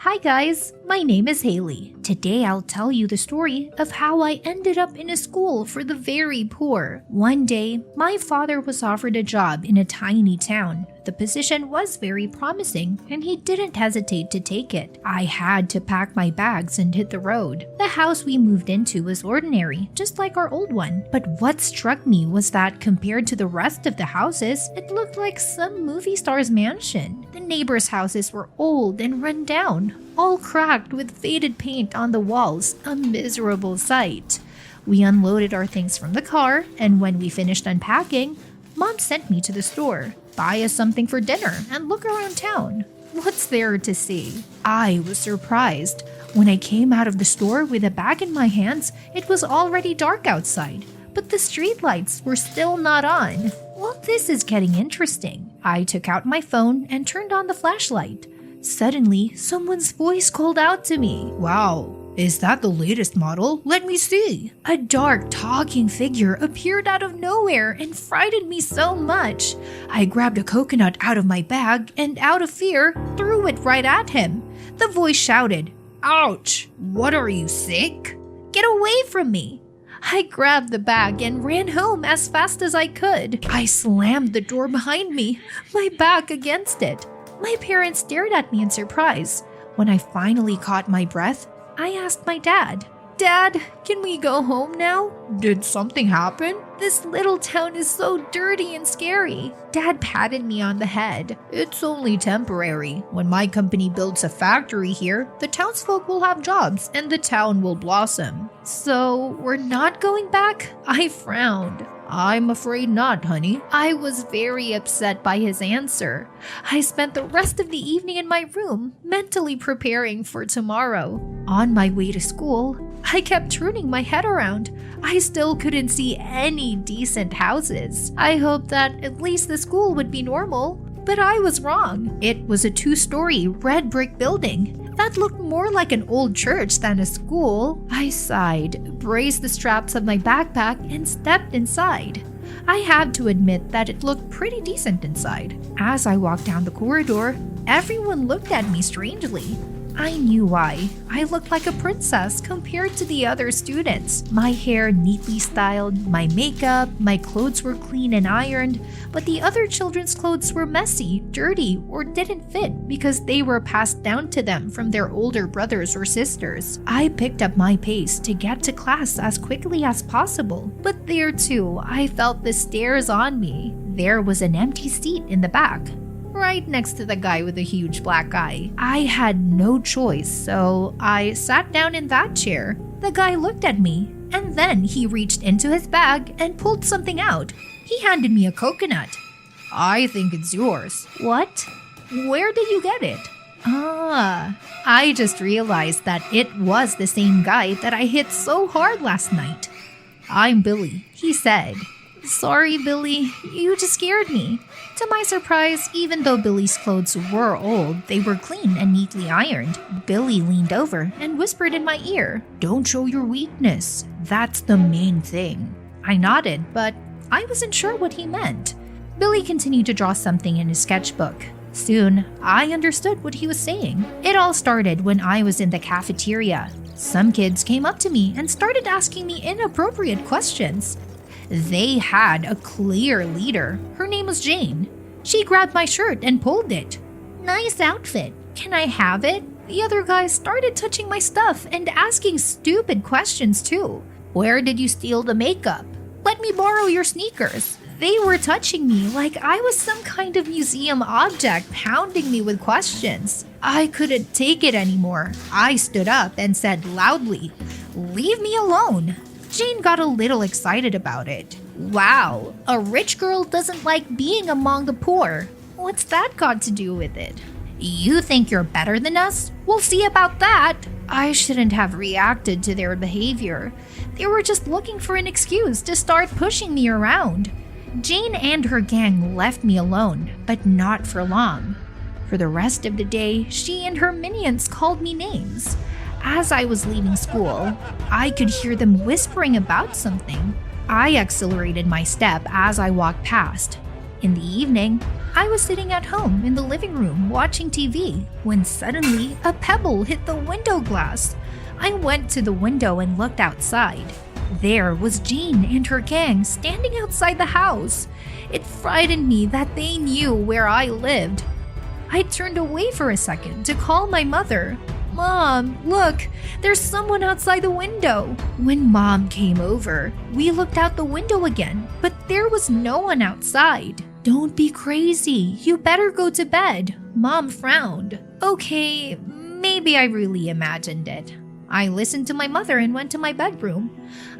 Hi guys, my name is Haley. Today I'll tell you the story of how I ended up in a school for the very poor. One day, my father was offered a job in a tiny town. The position was very promising and he didn't hesitate to take it. I had to pack my bags and hit the road. The house we moved into was ordinary, just like our old one. But what struck me was that compared to the rest of the houses, it looked like some movie star's mansion. The neighbors' houses were old and run down, all cracked with faded paint on the walls, a miserable sight. We unloaded our things from the car, and when we finished unpacking, Mom sent me to the store. Buy us something for dinner and look around town. What's there to see? I was surprised. When I came out of the store with a bag in my hands, it was already dark outside, but the streetlights were still not on. Well, this is getting interesting. I took out my phone and turned on the flashlight. Suddenly, someone's voice called out to me. "Wow, is that the latest model? Let me see." A dark, talking figure appeared out of nowhere and frightened me so much. I grabbed a coconut out of my bag and, out of fear, threw it right at him. The voice shouted, "Ouch! What, are you sick? Get away from me!" I grabbed the bag and ran home as fast as I could. I slammed the door behind me, my back against it. My parents stared at me in surprise. When I finally caught my breath, I asked my dad, "Dad, can we go home now? Did something happen? This little town is so dirty and scary." Dad patted me on the head. "It's only temporary. When my company builds a factory here, the townsfolk will have jobs and the town will blossom." "So we're not going back?" I frowned. "I'm afraid not, honey." I was very upset by his answer. I spent the rest of the evening in my room, mentally preparing for tomorrow. On my way to school, I kept turning my head around. I still couldn't see any decent houses. I hoped that at least the school would be normal, but I was wrong. It was a 2-story red brick building that looked more like an old church than a school. I sighed, braced the straps of my backpack, and stepped inside. I had to admit that it looked pretty decent inside. As I walked down the corridor, everyone looked at me strangely. I knew why. I looked like a princess compared to the other students. My hair neatly styled, my makeup, my clothes were clean and ironed, but the other children's clothes were messy, dirty, or didn't fit because they were passed down to them from their older brothers or sisters. I picked up my pace to get to class as quickly as possible, but there too, I felt the stares on me. There was an empty seat in the back, right next to the guy with the huge black eye. I had no choice, so I sat down in that chair. The guy looked at me, and then he reached into his bag and pulled something out. He handed me a coconut. "I think it's yours." "What? Where did you get it?" I just realized that it was the same guy that I hit so hard last night. "I'm Billy," he said. "Sorry, Billy, you just scared me." To my surprise, even though Billy's clothes were old, they were clean and neatly ironed. Billy leaned over and whispered in my ear, "Don't show your weakness. That's the main thing." I nodded, but I wasn't sure what he meant. Billy continued to draw something in his sketchbook. Soon, I understood what he was saying. It all started when I was in the cafeteria. Some kids came up to me and started asking me inappropriate questions. They had a clear leader. Her name was Jane. She grabbed my shirt and pulled it. "Nice outfit. Can I have it?" The other guys started touching my stuff and asking stupid questions too. "Where did you steal the makeup?" "Let me borrow your sneakers." They were touching me like I was some kind of museum object, pounding me with questions. I couldn't take it anymore. I stood up and said loudly, "Leave me alone." Jane got a little excited about it. "Wow, a rich girl doesn't like being among the poor. What's that got to do with it?" "You think you're better than us? We'll see about that." I shouldn't have reacted to their behavior. They were just looking for an excuse to start pushing me around. Jane and her gang left me alone, but not for long. For the rest of the day, she and her minions called me names. As I was leaving school, I could hear them whispering about something. I accelerated my step as I walked past. In the evening, I was sitting at home in the living room watching TV when suddenly a pebble hit the window glass. I went to the window and looked outside. There was Jane and her gang standing outside the house. It frightened me that they knew where I lived. I turned away for a second to call my mother. "Mom, look, there's someone outside the window." When Mom came over, we looked out the window again, but there was no one outside. "Don't be crazy, you better go to bed," Mom frowned. Okay, maybe I really imagined it. I listened to my mother and went to my bedroom.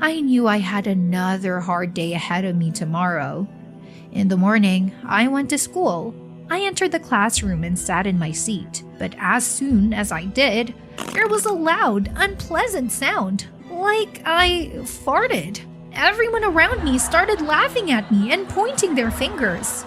I knew I had another hard day ahead of me tomorrow. In the morning, I went to school. I entered the classroom and sat in my seat, but as soon as I did, there was a loud, unpleasant sound, like I farted. Everyone around me started laughing at me and pointing their fingers.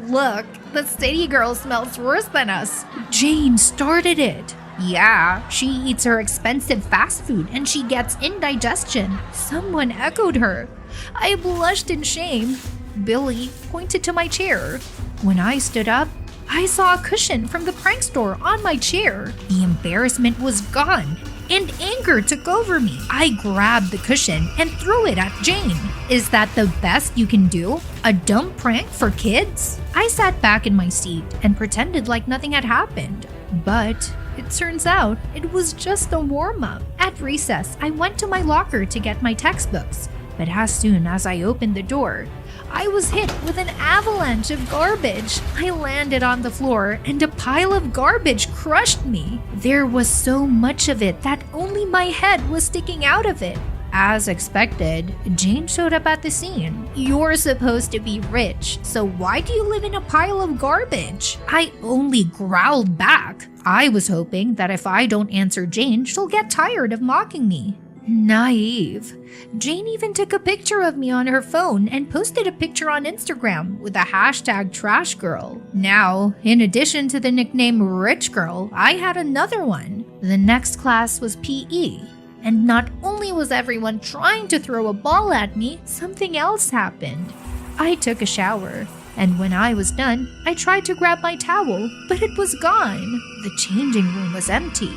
"Look, the city girl smells worse than us. Jane started it." "Yeah, she eats her expensive fast food and she gets indigestion." Someone echoed her. I blushed in shame. Billy pointed to my chair. When I stood up, I saw a cushion from the prank store on my chair. The embarrassment was gone, and anger took over me. I grabbed the cushion and threw it at Jane. "Is that the best you can do? A dumb prank for kids?" I sat back in my seat and pretended like nothing had happened. But it turns out it was just a warm-up. At recess, I went to my locker to get my textbooks. But as soon as I opened the door, I was hit with an avalanche of garbage. I landed on the floor and a pile of garbage crushed me. There was so much of it that only my head was sticking out of it. As expected, Jane showed up at the scene. "You're supposed to be rich, so why do you live in a pile of garbage?" I only growled back. I was hoping that if I don't answer Jane, she'll get tired of mocking me. Naive. Jane even took a picture of me on her phone and posted a picture on Instagram with the hashtag #TrashGirl. Now, in addition to the nickname Rich Girl, I had another one. The next class was PE. And not only was everyone trying to throw a ball at me, something else happened. I took a shower, and when I was done, I tried to grab my towel, but it was gone. The changing room was empty.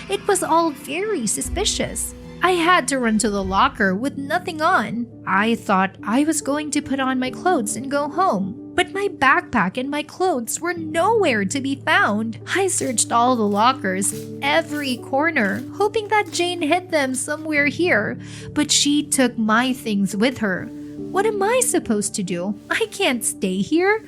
It was all very suspicious. I had to run to the locker with nothing on. I thought I was going to put on my clothes and go home, but my backpack and my clothes were nowhere to be found. I searched all the lockers, every corner, hoping that Jane hid them somewhere here, but she took my things with her. What am I supposed to do? I can't stay here.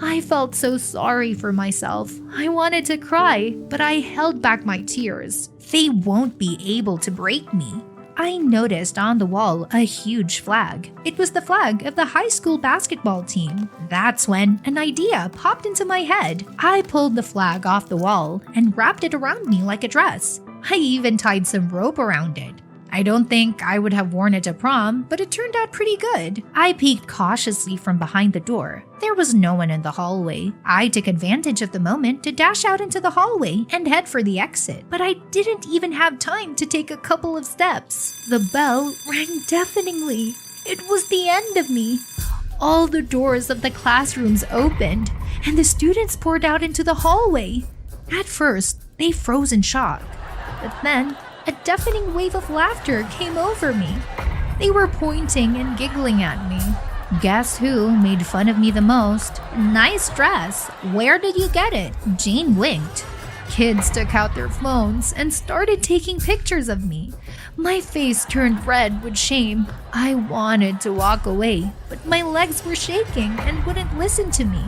I felt so sorry for myself. I wanted to cry, but I held back my tears. They won't be able to break me. I noticed on the wall a huge flag. It was the flag of the high school basketball team. That's when an idea popped into my head. I pulled the flag off the wall and wrapped it around me like a dress. I even tied some rope around it. I don't think I would have worn it to prom, but it turned out pretty good. I peeked cautiously from behind the door. There was no one in the hallway. I took advantage of the moment to dash out into the hallway and head for the exit, but I didn't even have time to take a couple of steps. The bell rang deafeningly. It was the end of me. All the doors of the classrooms opened, and the students poured out into the hallway. At first, they froze in shock, but then a deafening wave of laughter came over me. They were pointing and giggling at me. Guess who made fun of me the most? "Nice dress. Where did you get it?" Jane winked. Kids took out their phones and started taking pictures of me. My face turned red with shame. I wanted to walk away, but my legs were shaking and wouldn't listen to me.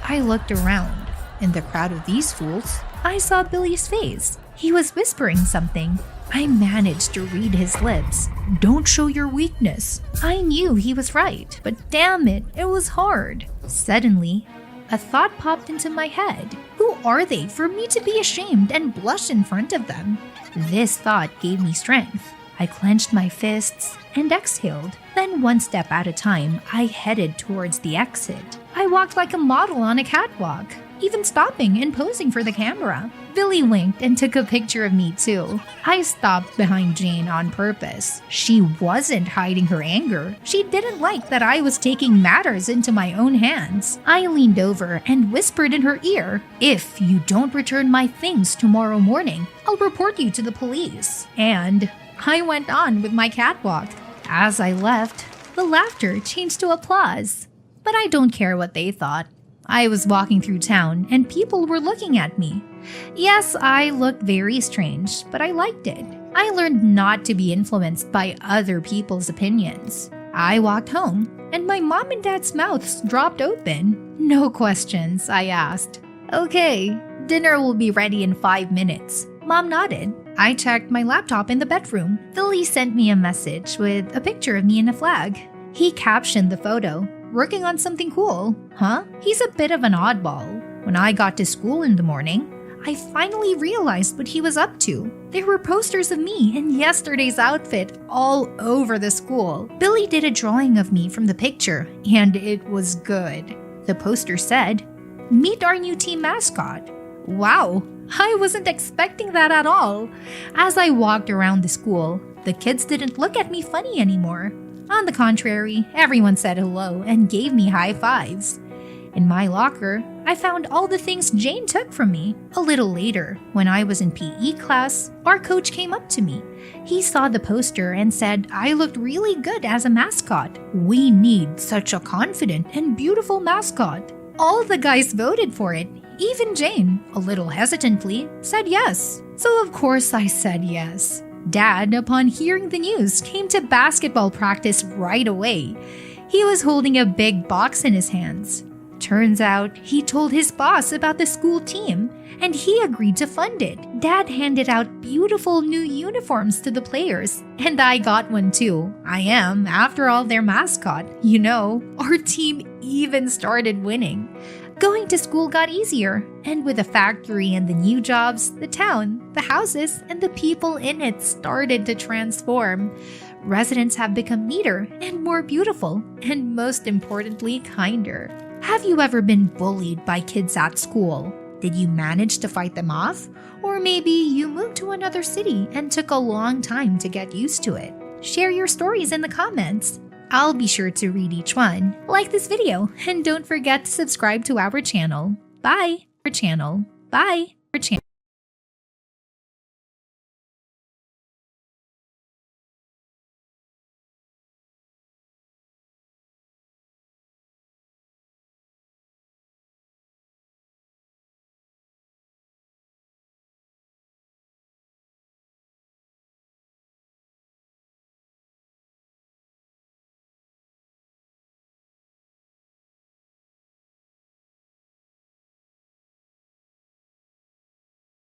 I looked around. In the crowd of these fools, I saw Billy's face. He was whispering something. I managed to read his lips. "Don't show your weakness." I knew he was right, but damn it, it was hard. Suddenly, a thought popped into my head. Who are they for me to be ashamed and blush in front of them? This thought gave me strength. I clenched my fists and exhaled. Then one step at a time, I headed towards the exit. I walked like a model on a catwalk. even stopping and posing for the camera. Billy winked and took a picture of me too. I stopped behind Jane on purpose. She wasn't hiding her anger. She didn't like that I was taking matters into my own hands. I leaned over and whispered in her ear, "If you don't return my things tomorrow morning, I'll report you to the police." And I went on with my catwalk. As I left, the laughter changed to applause. But I don't care what they thought. I was walking through town and people were looking at me. Yes, I looked very strange, but I liked it. I learned not to be influenced by other people's opinions. I walked home and my mom and dad's mouths dropped open. "No questions," I asked. "Okay, dinner will be ready in 5 minutes." Mom nodded. I checked my laptop in the bedroom. Billy sent me a message with a picture of me and a flag. He captioned the photo, "Working on something cool, huh?" He's a bit of an oddball. When I got to school in the morning, I finally realized what he was up to. There were posters of me in yesterday's outfit all over the school. Billy did a drawing of me from the picture, and it was good. The poster said, "Meet our new team mascot." Wow, I wasn't expecting that at all. As I walked around the school, the kids didn't look at me funny anymore. On the contrary, everyone said hello and gave me high fives. In my locker, I found all the things Jane took from me. A little later, when I was in PE class, our coach came up to me. He saw the poster and said I looked really good as a mascot. "We need such a confident and beautiful mascot." All the guys voted for it. Even Jane, a little hesitantly, said yes. So of course I said yes. Dad, upon hearing the news, came to basketball practice right away. He was holding a big box in his hands. Turns out he told his boss about the school team, and he agreed to fund it. Dad handed out beautiful new uniforms to the players, and I got one too. I am, after all, their mascot. You know, our team even started winning. Going to school got easier, and with the factory and the new jobs, the town, the houses, and the people in it started to transform. Residents have become neater and more beautiful, and most importantly, kinder. Have you ever been bullied by kids at school? Did you manage to fight them off? Or maybe you moved to another city and took a long time to get used to it? Share your stories in the comments. I'll be sure to read each one. Like this video and don't forget to subscribe to our channel. Bye.